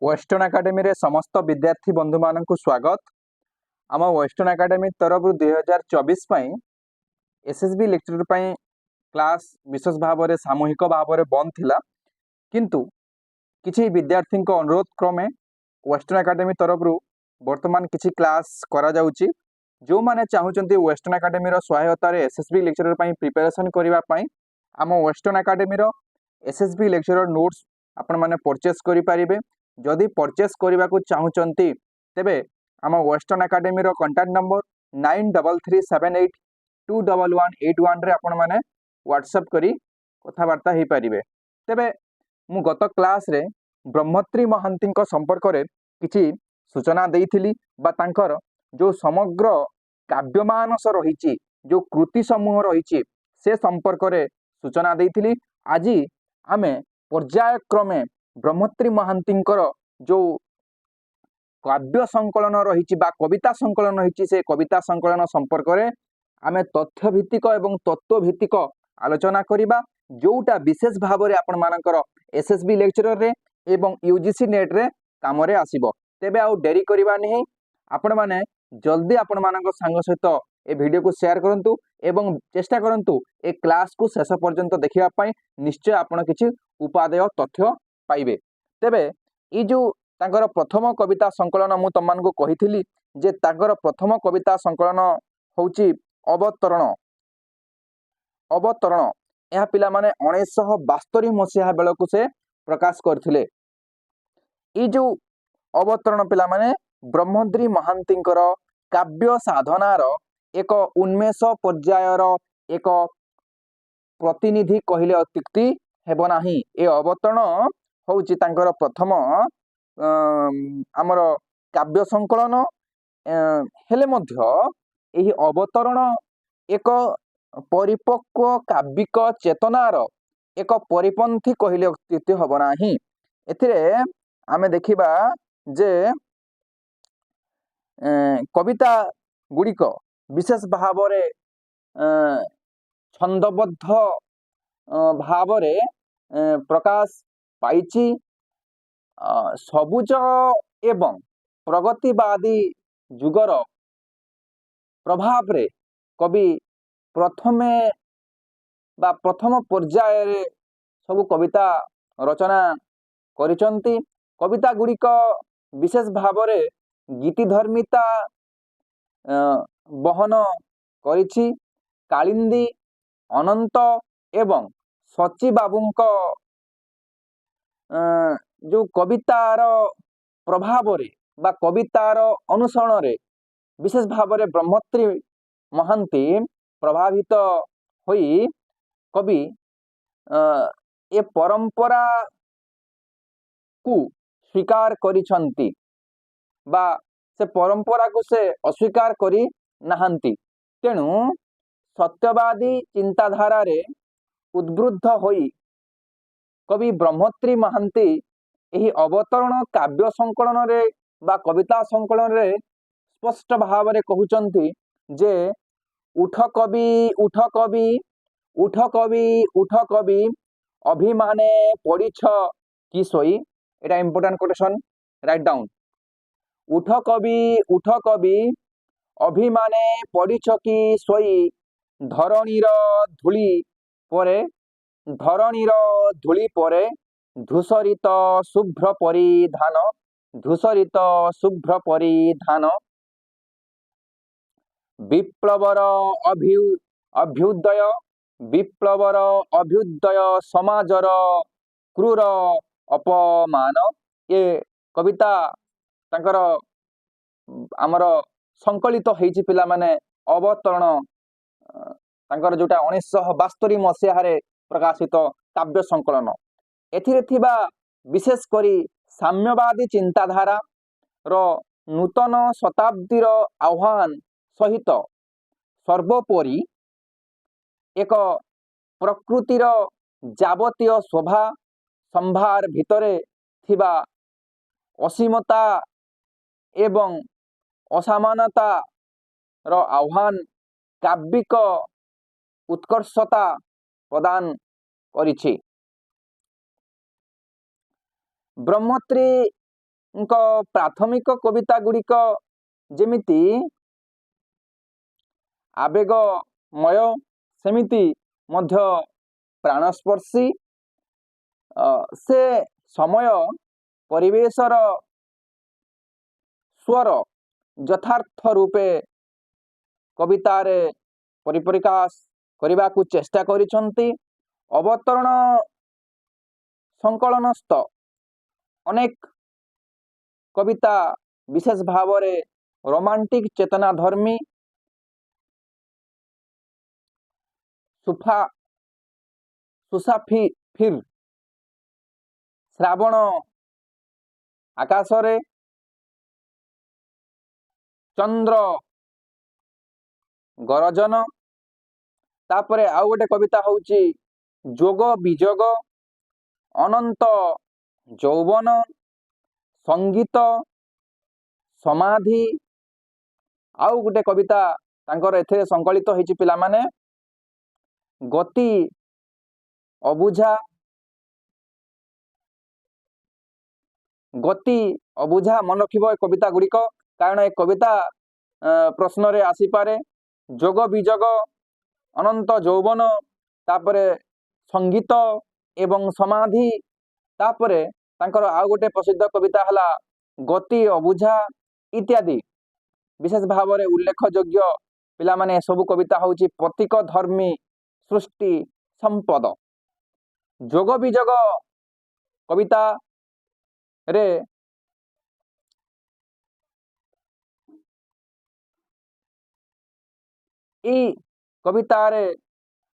Western academy रे समस्त विद्यार्थी बंधु मानक स्वागत। आम वेस्टर्न एकेडमी तरफ 2024 एसएसबी लेक्चर क्लास विशेष भाव में सामूहिक भाव में बंद थिला, किंतु किछि विद्यार्थी अनुरोध क्रमे वेस्टर्न एकेडमी तरफ वर्तमान किछि क्लास करा जाउची। जो माने चाहूचंती वेस्टर्न एकेडमी रो सहायता रे एसएसबी लेक्चर प्रिपरेशन करबा पई आम वेस्टर्न एकेडमी रो एसएसबी लेक्चर नोट्स आपण माने परचेस करि परिबे। जदि परचेस करने को चाहूँगी तेबे आम वेस्टर्न एकेडमी रो कांटेक्ट नंबर 9337821181 रे आपण माने व्हाट्सएप करी कथबार्ता हो पारिबे। तेबे मु गत क्लास रे ब्रह्मत्री महांती संपर्क रे किछि सूचना देइथिली बा तांकर जो समग्र काव्यमानस रही जो कृति समूह रही से संपर्क रे सूचना देइथिली। आज आमे पर्याय क्रमे ब्रह्मत्री महांती जो काव्य संकलन रही कविता संकलन रही से कविता संकलन संपर्क में आमे तथ्य भित्तिक एवं तत्व भित्तिक आलोचना करिबा, जोटा विशेष भाव में आपण मानकर एसएसबी लेक्चर रे एवं यूजीसी नेट रे काम रे आसीबो। तेबे आउ डेरी करिबा नहीं, आपण माने जल्दी आपण मानक संग सहित ए वीडियो को शेयर करंतु एवं चेष्टा करंतु ए क्लास को शेष पर्यंत देखिबा पई। निश्चय आपण किछि उपादेय तथ्य पाइबे। तेबे ई जो तांकर प्रथम कविता संकलन मु तमन को कहिथिली जे तांकर प्रथम कविता संकलन होउची अवतरण। अवतरण यह पिला माने 1972 मसीहा बेलकु से प्रकाश करथिले। ई जो अवतरण पिला माने ब्रह्मद्री महांतींकर काव्य साधनार एक उन्मेष पर्यायर एक प्रतिनिधि कहिले अत्युक्ति हेबो नाही। ए अवतरण होउची तांकर प्रथम आमर काव्य संकलन हेले मध्य एही अवतरण एक परिपक्व काव्यिक चेतनार एक परिपंथी कहिले अत्युक्ति हेबो नाही। एथिरे आमे देखिबा जे कविता गुड़िक विशेष भाव रे छंदबद्ध भाव रे प्रकाश पाइची। सबुज एवं प्रगतिवादी जुगर प्रभाव रे कवि प्रथमे बा प्रथम पर्याय रे सब कविता रचना करिसंती। कविता गुड़िक विशेष भाव रे गीतिधर्मिता बहन करिछि। कालिंदी अनंत एवं सची बाबूंक जो कवितार प्रभाव रे बा कवितार अनुसरण रे विशेष भाव रे ब्रह्मत्री महांती प्रभावित होई कवि ए परंपरा को स्वीकार करिसंती बा से परंपरा को से अस्वीकार करी नाहंती। तेणु सत्यवादी चिंताधारा रे उद्बुद्ध होई कवि ब्रह्मत्री महांती एही अवतरण काव्य संकलन रे बा कविता संकलन रे स्पष्ट भाव रे कहउचंती जे उठ कवि उठ कवि उठ कवि उठ कवि अभिमाने पड़ीछ कि सोई। एटा इंपोर्टेंट कोटेशन, राइट डाउन। उठ कवि अभिमाने पड़ीछ कि सोई धरणीर धूली परे धरणीर धूली परे धूसरित शुभ्र परिधान धूसरित शुभ्र परिधान विप्लवर अभ्युदय विप्लवर अभ्युदय समाजर क्रूर अपमान। ये कविता तांकर आमर संकलित होइछि पिला माने अवतरण तांकर जोटा 1972 मसीहा रे प्रकाशित काव्य संकलन। एथिरे थिबा विशेष करी साम्यवादी चिंताधारा रो नूतन शताब्दीर आह्वान सहित सर्वोपरि एक प्रकृतिर जावतीय शोभा संभार भितरे थिबा असीमता एवं असामानता रो आह्वान काव्यिक उत्कर्षता प्रदान करिछि। ब्रह्मत्री प्राथमिक कविता गुड़िक जेमिति आवेगमय सेमिति मध्य प्राणस्पर्शी से समय परिवेशर स्वर यथार्थ रूपे कवितारे परिप्रकाश करने को चेष्टा करिसंती। अवतरण संकलनस्थ अनेक कविता विशेष भाव में रोमांटिक चेतना धर्मी सुसाफिर श्रावण आकाशरे चंद्र गरजन तापरे आउ गोटे कविता होची जोग विजोग अनंत यौवन संगीत समाधि आउ गोटे कविता तांकर एथे संकलित होईची पिला माने गति अबुझा मन रखिबो कविता गुड़िक कारण ए कविता प्रश्न रे आसी पारे। जोग विजोग अनंत यौवन तापरे संगीत एवं समाधि तापरे तांकर आउ गोटे प्रसिद्ध कविता हला गति अबुझा इत्यादि विशेष भाव में उल्लेखयोग्य पिला माने सब कविता होची प्रतीक धर्मी सृष्टि संपद। जोग विजोग कविता रे ई कविता रे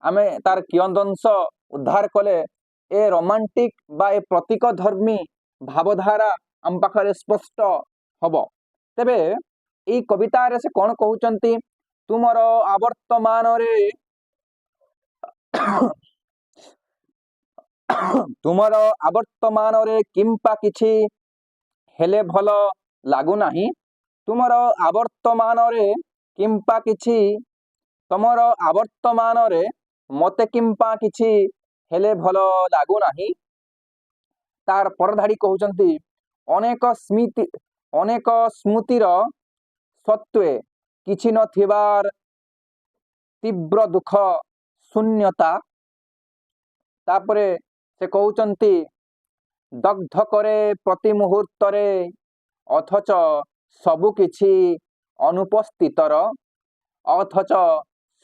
आमे तार कियदंश उद्धार कले ए रोमांटिक बा ए प्रतीक धर्मी भावधारा आम पाखरे स्पष्ट हब। तेबे ई कविता रे से कौन कहउचंती तुमर आवर्तमान रे तुमर आवर्तमान रे किंपा किछि हेले भल लागु नाही तुमर आवर्तमान रे किंपा किछि तुमर आवर्तमान रे मते किंपा किछि हेले भल लागु नाही। तार परधाड़ी कहउचंती अनेक स्मृतिर सत्वे किछि न थिबार तीव्र दुख शून्यता तापरे से कहउचंती दग्ध करे प्रति मुहूर्तरे अथच सबु किछि अनुपस्थितर अथच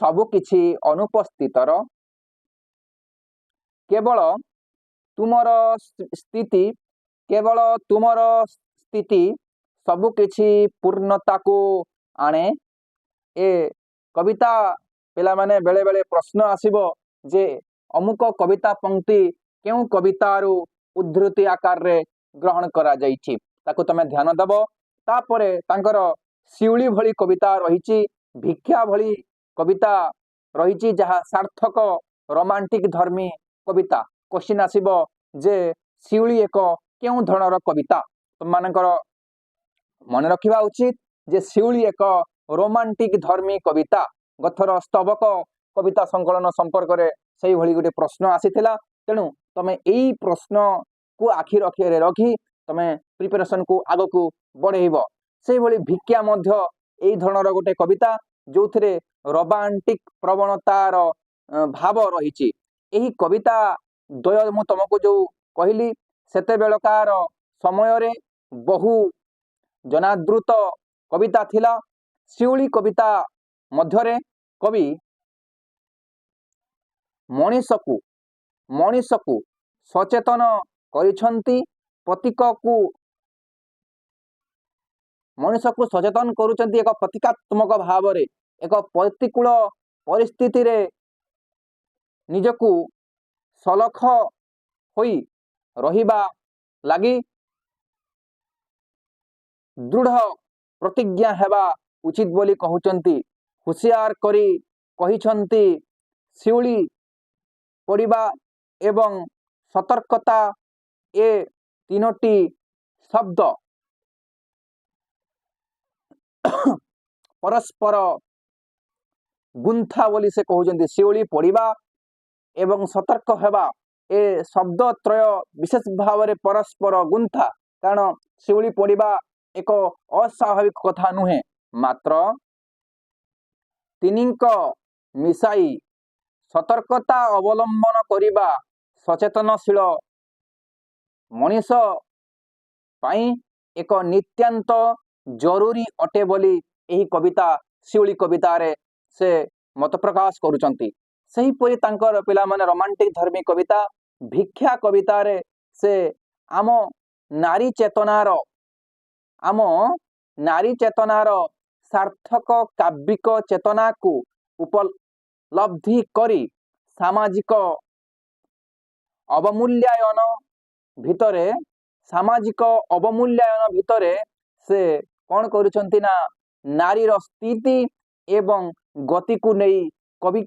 सबु किछि अनुपस्थितर केवल तुमर स्थिति सबु किछि पूर्णता को आने। ए कविता पिला माने बेले बेले प्रश्न आसीबो जे अमुक कविता पंक्ति केउ कवितारू उद्धृति आकार रे ग्रहण करा जाइछि ताको तमे ध्यान दबो। तापरे तांकर शिउली भली कविता रहिछि भिक्षा भली कविता रहिछि जहा सार्थक रोमांटिक धर्मी कविता। क्वेश्चन आसीबो जे शिउली एक केउ धरणर कविता तुम मानकर मन रखिबा उचित जे शिउली एक रोमांटिक धर्मी कविता। गथर स्तबक कविता संकलन संपर्क रे सेही भली गोटे प्रश्न आसीथिला तेणु तमे एई प्रश्न को आखि रखिरे रखी तमे प्रिपरेशन को आगो को बढ़ेइबो। सेही भली भिक्षा मध्य एई धरणर गोटे कविता जोथिरे रोमांटिक प्रवणतार भाव रहिछि। एही कविता द्वय मु तुमको जो कहली सेते बेलकार समय रे बहु जनादृत कविता थिला। शिउली कविता मध्यरे कवि मनीषकु सचेतन करिसंती प्रतीक को मनीषकु सचेतन करुचंती एक प्रतीकात्मक भाव रे एक प्रतिकूल परिस्थिति रे निजकु सलख होई रहिबा लागी दृढ़ प्रतिज्ञा हेबा उचित बोली कहउचंती। हुशियार करी कहिसंती शिउली पढ़िबा एवं सतर्कता ए तीनोटी शब्द परस्पर गुंथा बोली से कहउचंती। शिउली पढ़िबा एवं सतर्क हेबा ए शब्द त्रय विशेष भाव में परस्पर गुंथा कारण शिउली पढ़ा एक अस्वाभाविक कथा नुहे, मात्र तीनिंक मिसाई सतर्कता अवलंबन करिबा सचेतनशील मनीष पाई एक नित्यांत जरूरी अटे बोली एही कविता शिउली कवितारे से मत प्रकाश करुचंती। सही परि तांकर पिला माने रोमांटिक धर्मी कविता भिक्षा कवितारे से आम नारी चेतनार सार्थक काव्यिक चेतना को उपलब्धि करी सामाजिक अवमूल्यायन भितरे से कौन करुचंती ना नारीर स्थिति एवं गति को नहीं कवि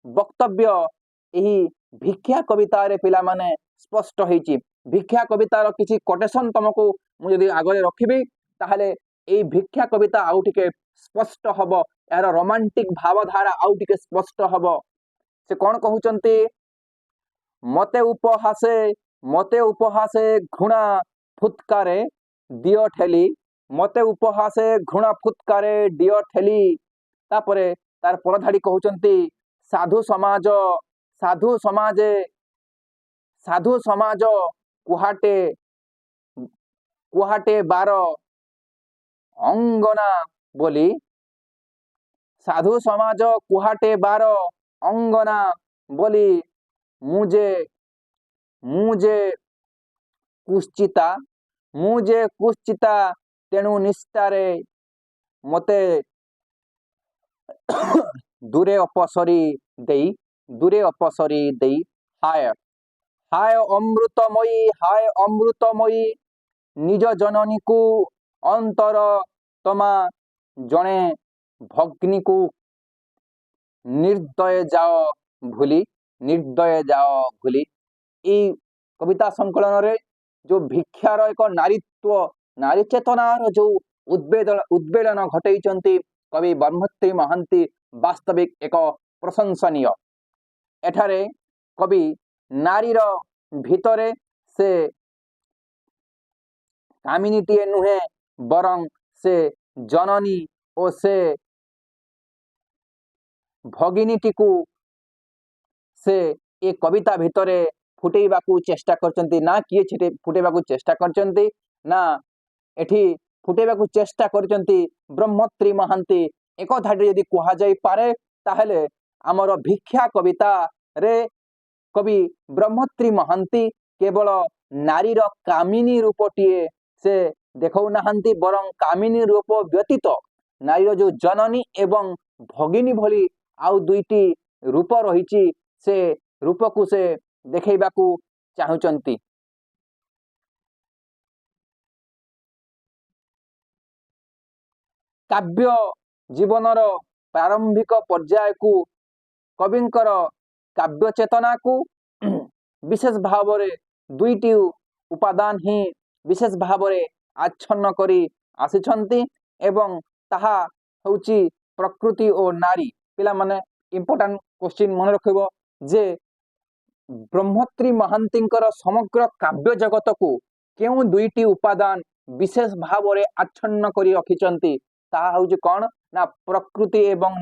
वक्तव्य यही भिक्षा कवितारे पिला माने स्पष्ट होईची। भिक्षा कवितार किसी कोटेशन तुमको मुझे आगे रखी ताहले ए भिक्षा कविता आउ टिके स्पष्ट हब, यार रोमांटिक भावधारा आउ टिके स्पष्ट हब। से कौन कहउचंती, मते उपहासे घृणा फुत्कारे दियो ठेली, मते उपहासे घृणा फुत्कारे दियो ठेली। तापरे तार परधाड़ी कहउचंती, साधु समाज कुहाटे बार अंगना बोली, साधु समाज कुहाटे बार अंगना बोली, मुझे कुश्चिता तेणु निष्ठारे मते दूरे अपसरी देई हाय अमृतमयी निज जननी को अंतर तमा जने भग्नी को निर्दय जाओ भूली। ई कविता संकलन रे जो भिक्षार एक नारीत्व नारी चेतनार जो उद्वेलन घटैचंती कवि ब्रह्मोत्तरी महांती वास्तविक एक प्रशंसनीय। एठारे कवि नारीर भितरे से कामिनीटीए नुहे बरं से जननी और से भगिनीटी को से ए कविता भितरे फुटेबाकू चेष्टा करचंती ना किए फुटेबाकू चेष्टा करचंती ना एठी फुटेबाकू चेष्टा करचंती ब्रह्मोत्तरी महांती। एक धाड़ी यदि कहा जाई पारे ताहले आमर भिक्षा कविता रे कवि ब्रह्मोत्तरी महांती केवल नारीर कामिनी रूपटीए से देखौ नाहंती, बरं कामिनी रूप व्यतीत नारीर जो जननी एवं भगिनी भली आउ दुईटी रूप रहिची से रूप को से देखैबाकू चाहुचंती। काव्य जीवनर प्रारंभिक पर्याय को कविंकर काव्य चेतना को विशेष भाव रे दुईटी उपादान ही विशेष भाव रे आच्छन्न करी आसिछंती एवं ताहा होउची प्रकृति और नारी। पिला माने इंपोर्टेंट क्वेश्चन मन रखिबो जे ब्रह्मोत्तरी महांतींकर समग्र काव्य जगत को केउ दुईटी उपादान विशेष भाव रे आच्छन्न करी रखिचंती, ताहा होउची कोन ना प्रकृति एवं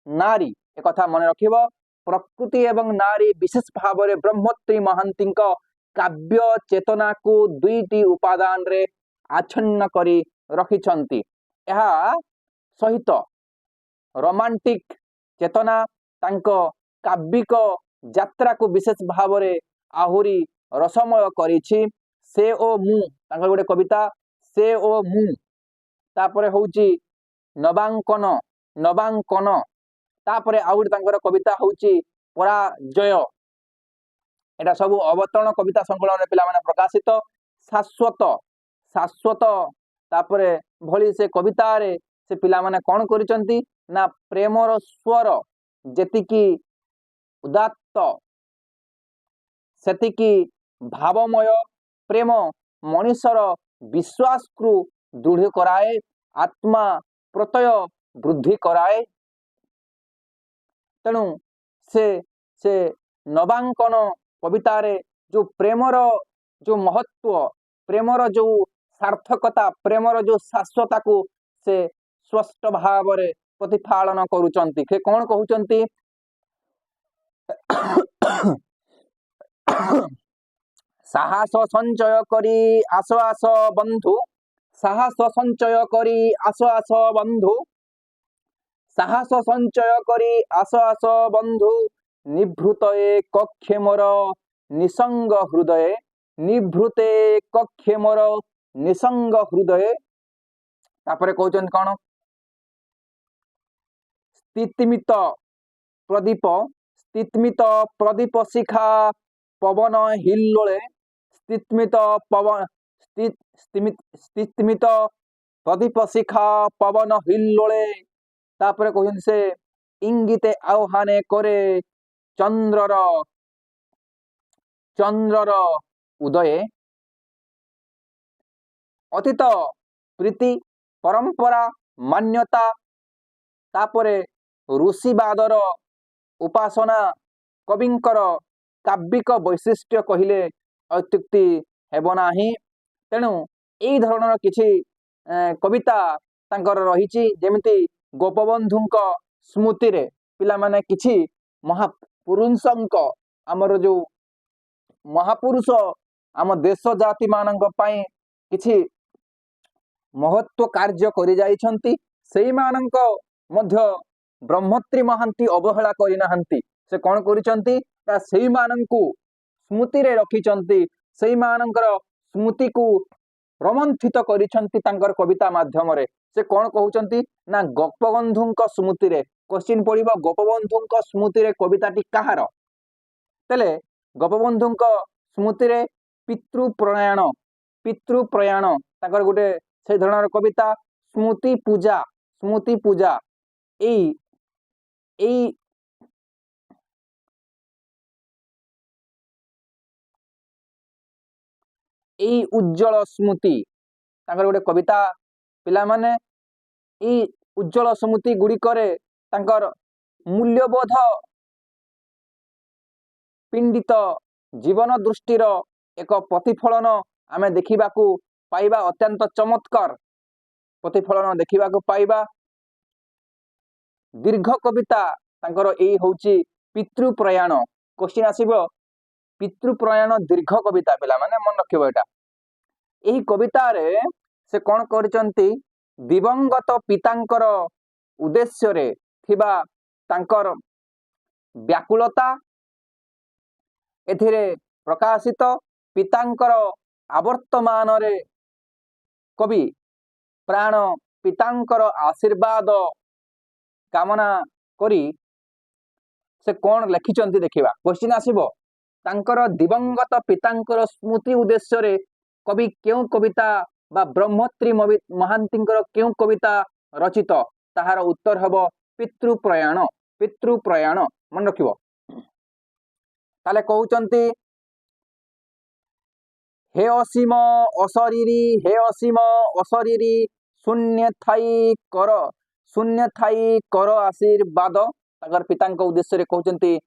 नारी। एक कथा मन रखिबो, प्रकृति एवं नारी विशेष भाव रे ब्रह्मोत्तरी महांतींक काव्य चेतना को दुईटी उपादान रे आच्छन्न करी रखिचंती। यह सहित रोमांटिक चेतना तांको काव्यिक यात्रा को विशेष भाव रे आहुरी रसमय करिछि। से ओ मु तांकर गोटे कविता से ओ मु, तापरे होउची नवांकन, तापरे आउर तांकर कविता होउची पराजय। एटा सब अवतरण कविता संकलन पिला माने प्रकाशित। शाश्वत तापरे भली से कविता रे से पिला माने कोन करिसंती ना प्रेमर स्वर जेतिकी उदात्त सेतिकी भावमय प्रेम मनुष्यर विश्वास को दृढ़ कराए, आत्मा प्रत्यय वृद्धि कराए। तेणु से नवांकन कवितारे जो प्रेमर जो महत्व प्रेमर जो सार्थकता प्रेमर जो शाश्वता को से स्पष्ट भाव में प्रतिफालन करुचंती से कौन कहउचंती साहस संचय करी आस आस बंधु साहस संचय करी आस आस बंधु साहस संचय करी आस आस बंधु निभृतये कक्षे मोर निसंग हृदय निभृते कक्षे मोर निसंग हृदय तापरे कहउचन कौन स्थितिमित प्रदीप शिखा पवन हिल्लोले स्थितमित पवन स्थितमित प्रदीप शिखा पवन हिल्लोले तापरे कहउचन से इंगिते आह्वाने करे चंद्रर उदय अतीत प्रीति परंपरा मान्यता तापरे ऋषिवादर उपासना कविंकर काव्यिक वैशिष्ट्य कहिले अत्युक्ति हेब नाही तेणु एई धरणर किछि कविता तांकर रहिछि जेमिति गोपबंधुंक स्मृति रे पिला माने किछि महापुरुषंक हमर जो महापुरुष आम देश जाति मानक पई किछि महत्व कार्य करि जाइछंती सेई मानक मध्य ब्रह्मत्री महांती अवहेला करि नाहंती से कोन करिसंती ता सेई माननकु स्मृति रे रखिसंती सेई मानकर स्मृति को रोमंथित करिसंती तांकर कविता माध्यम रे से कोन कहउचंती ना गोपबंधुंक स्मृति रे क्वेश्चन पड़िबो गोपबंधुंक स्मृति रे कविताटी कहार तेले गोपबंधुंक स्मृति रे पितृ प्रयाण तांकर गुटे से धरणर कविता स्मृति पूजा एई उज्जवल स्मृति तांकर गोटे कविता पिला माने ई उज्जवल स्मृति गुड़िकरे तांकर मूल्यबोध पिंडित जीवन दृष्टिर एक प्रतिफलन आमे देखिबाकू पाइबा अत्यंत चमत्कार प्रतिफलन देखिबाकू पाइबा दीर्घ कविता तांकर एई होउची पितृ प्रयाण क्वेश्चन आसीबो पितृ प्रयाण दीर्घ कविता पिला माने मन रखिबो एटा एही कविता रे से कोन करचंती दिवंगत पितांकर उद्देश्य रे थिबा तांकर व्याकुलता एथिरे प्रकाशित पितांकर आवर्तमान रे कवि प्राण पितांकर आशीर्वाद कामना करी से कौन लिखिचंती देखिबा क्वेश्चन आसीबो तांकर दिवंगत पितांकर स्मृति उद्देश्य रे कवि क्यों कविता बा ब्रह्मत्री महांतींकर क्यों कविता रचित ताहार उत्तर हबो पितृ प्रयाण मन रखिबो ताले कहउचंती हे असीम अशरीरी शून्य थाई कर आशीर्वाद ताकर पितांक उद्देश्य रे कहउचंती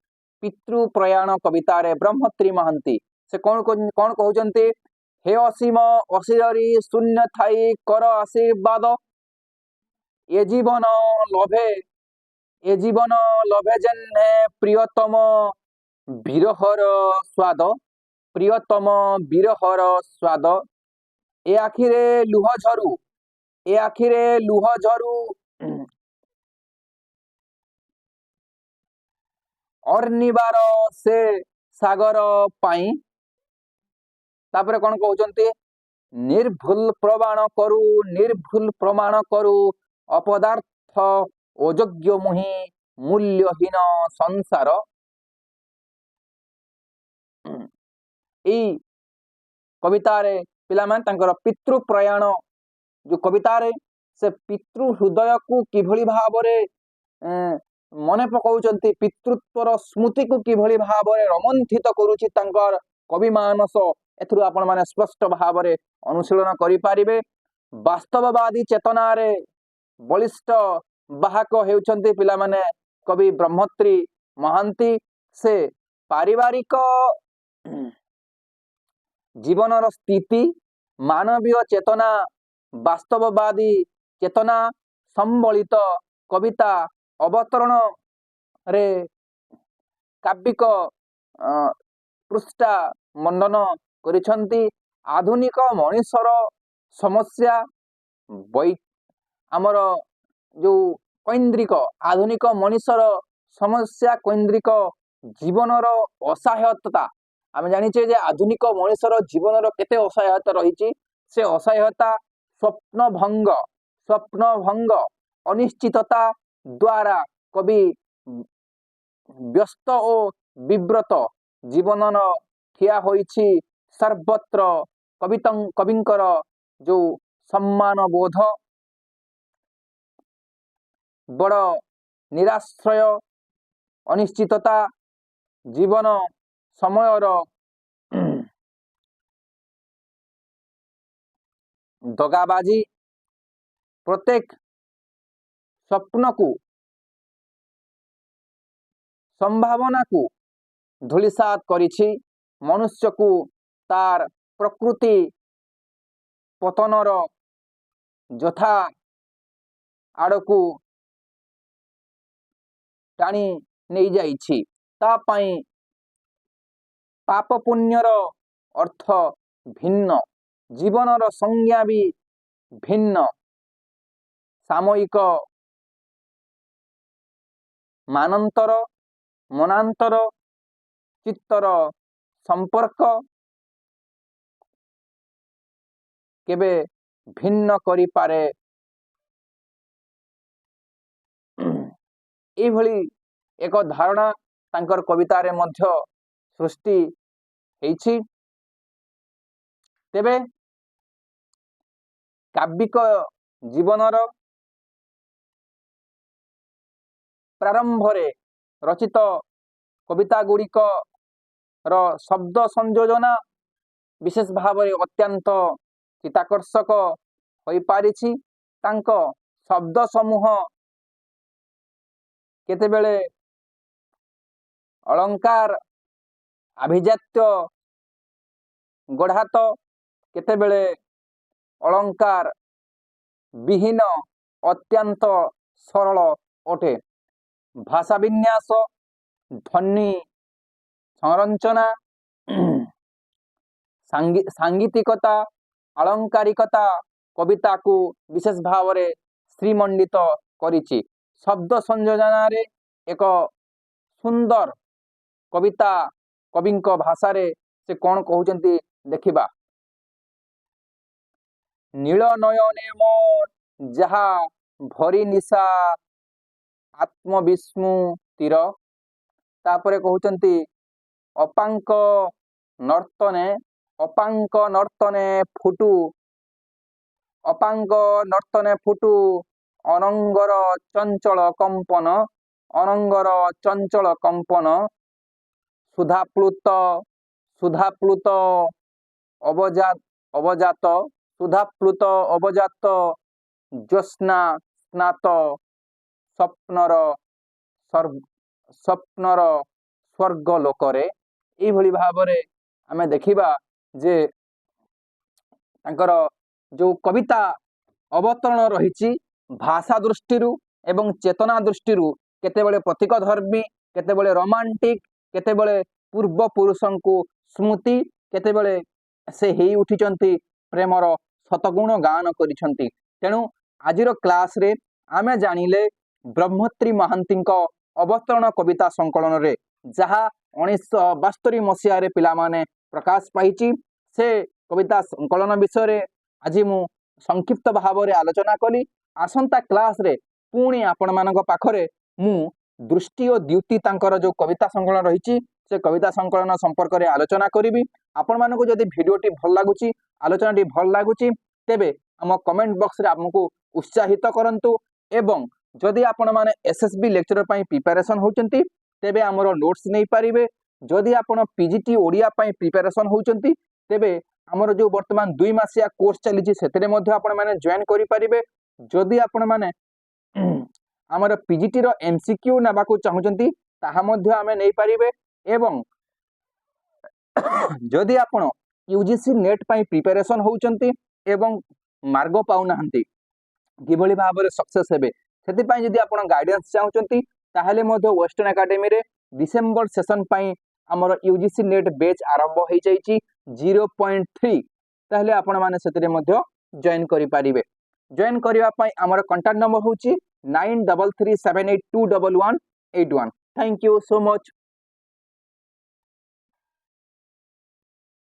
पितृ प्रयाण कविता रे ब्रह्मत्री महांती से कौन कहउचंती हे असीम अशरीरी शून्य थाई कर आशीर्वाद ए जीवन लभे जन्हे प्रियतम विरहर स्वाद ए आखिरे लुह झरू अर्निबार से सागर पाई तापरे कौन कहउचंती निर्भुल प्रमाण करू अपदार्थ अयोग्य मुहि मूल्यहीन संसार एई कविता रे पिला मान तांकर पितृ प्रयाण जो कविता रे से पितृ हृदय को किभली भाबरे मने पकाउचंती पितृत्वर स्मृति को किभली भाबरे रोमंथित करूची तांकर कवि मानस एथुरु आपण माने स्पष्ट भाबरे अनुशीलन करि पारिबे वास्तववादी चेतना रे बलिष्ठ बाहक हेउचंती पिला माने कवि ब्रह्मत्री महांती से पारिवारिक जीवनर स्थिति मानवीय चेतना वास्तववादी चेतना सम्बलित कविता अवतरण रे काव्यिक पृष्ठा मंडन करिसंती। आधुनिक मनुष्यर समस्या आमर जो कैंद्रिक आधुनिक मनुष्यर समस्या कैंद्रिक जीवनर असहायता आम जाचे जे आधुनिक मनुष्यर जीवनर केते असहायता रही से असहायता स्वप्न भंग अनिश्चितता द्वारा कवि व्यस्त और विव्रत जीवन ठिया होइछि। सर्वत्र कविंकर जो सम्मान बोध बड़ निराश्रय अनिश्चितता जीवन समयर दगाबाजी प्रत्येक स्वप्न को संभावना को धूलिसात करिछि। मनुष्य को तार प्रकृति पतनर यथा आड़कू टाणी नहीं जाइछि। तापाई पाप पुण्यर अर्थ भिन्न जीवनर संज्ञा भी भिन्न सामयिक मानंतर मनांतर चित्तर संपर्क केबे भिन्न करि पारे एभली एक धारणा तांकर कवितारे मध्य सृष्टि हेछि। तेबे काव्यिक जीवनर प्रारंभ रे रचित कविता गुड़िक शब्द संयोजना विशेष भाव में अत्यंत चित्ताकर्षक हो पारिछि। तांको शब्द समूह केतेबेले अलंकार अभिजात्य गढ़ात केतेबेले अलंकार विहीन अत्यंत सरल अटे। भाषा विन्यास ध्वनि संरचना सांगीतिकता अलंकारिकता कविता को विशेष भाव में श्रीमंडित करिछि। शब्द संयोजना रे एक सुंदर कविता कविंक भाषा रे से कौन कहउचंती देखिबा। नील नयने मोर जहा भरी निशा आत्मविस्मृतिर तापरे कहउचंती अपांक नर्तने फुटू अनंगर चंचल कंपन सुधाप्लुत अवजात ज्योत्स्ना स्नात स्वप्नर स्वर्ग लोकरे एभली भावरे आमे देखिबा जे तांकर जो कविता अवतरण रही भाषा दृष्टि एवं चेतना दृष्टि केतेबेले प्रतीक धर्मी केतेबेले रोमांटिक केतेबेले पूर्व पुरुषों को स्मृति केतेबेले से ही उठिचंती प्रेमर शतगुण गान करिसंती। तेणु आजिर क्लास रे आमे जानिले ब्रह्मश्री महांती अवतरण कविता संकलन रे जहा 1972 मसीह रे पिला माने प्रकाश पाइछि से कविता संकलन विषय रे आज मु संक्षिप्त भाव रे आलोचना कली। आसंता क्लास रे पुणी आपण मानक पाखरे मु दृष्टि और द्युति तांकर जो कविता संकलन रही से कविता संकलन संपर्क रे आलोचना करी। आपण मानक जदि भिडियोटी भल लागुची आलोचनाटी भल लागुची तेबे आम कमेंट बॉक्स रे आपको उत्साहित करंतु एवं जदि आपण माने एसएसबी लेक्चरर पई प्रिपरेशन होचंती तेबे हमरो नोट्स नै पारिबे। जदि आपण पीजीटी ओडिया पई प्रिपरेशन होचंती तेबे हमरो जो वर्तमान 2 मासिया कोर्स चलीची सेतरे मध्ये आपण माने जॉइन करि पारिबे। जदि आपण माने हमरो पीजीटी रो एमसीक्यू नबाकू चाहुचंती ताहा मध्ये हमें नै पारिबे एवं जदि आपण यूजीसी नेट पाई प्रिपरेशन होउचंती एवं मार्ग पाउनाहांती किभଳି भाବରେ सक्सेस हेबे ସେଥିପାଇଁ ଯଦି ଆପଣ ଗାଇडेନ୍ସ ଚାହୁଁଛନ୍ତି ତାହେଲେ ମଧ୍ୟ ୱେଷ୍ଟର୍ଣ୍ଣ ଏକାଡେମୀ ରେ डिसेंबर सेशन पाई हमर यूजीसी नेट बैच आरंभ हो जाइए 0.3 ताहले आपण माने सेतिरे मध्य जॉइन करि पारिबे जॉइन करिवा पई हमर कांटेक्ट नंबर होची 9337821181 थैंक यू सो मच।